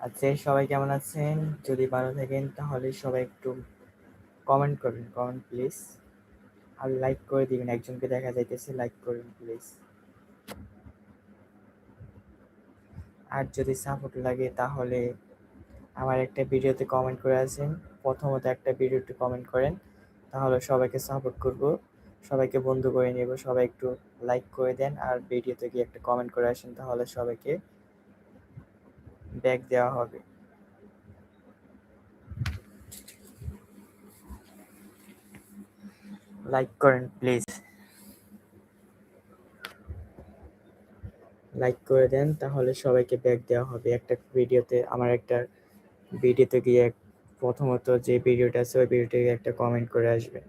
আচ্ছা, সবাই কেমন আছেন? যদি ভালো থাকেন তাহলে সবাই একটু কমেন্ট করবেন, কমেন্ট প্লিজ। আর লাইক করে দিবেন, একজনকে দেখা যাইতেছে, লাইক করবেন প্লিজ। আর যদি সাপোর্ট লাগে তাহলে আমার একটা ভিডিওতে কমেন্ট করে আসেন। প্রথমত একটা ভিডিওতে কমেন্ট করেন, তাহলে সবাইকে সাপোর্ট করব, সবাইকে বন্ধু করে নেব। সবাই একটু লাইক করে দেন আর ভিডিওতে গিয়ে একটা কমেন্ট করে আসেন, তাহলে সবাইকে ব্যাক দেওয়া হবে। লাইক করেন প্লিজ, লাইক করে দেন, তাহলে সবাইকে ব্যাক দেওয়া হবে। একটা ভিডিওতে আমার একটা ভিডিওতে গিয়ে প্রথমত যে ভিডিওটা আছে ওই ভিডিওতে একটা কমেন্ট করে আসবেন।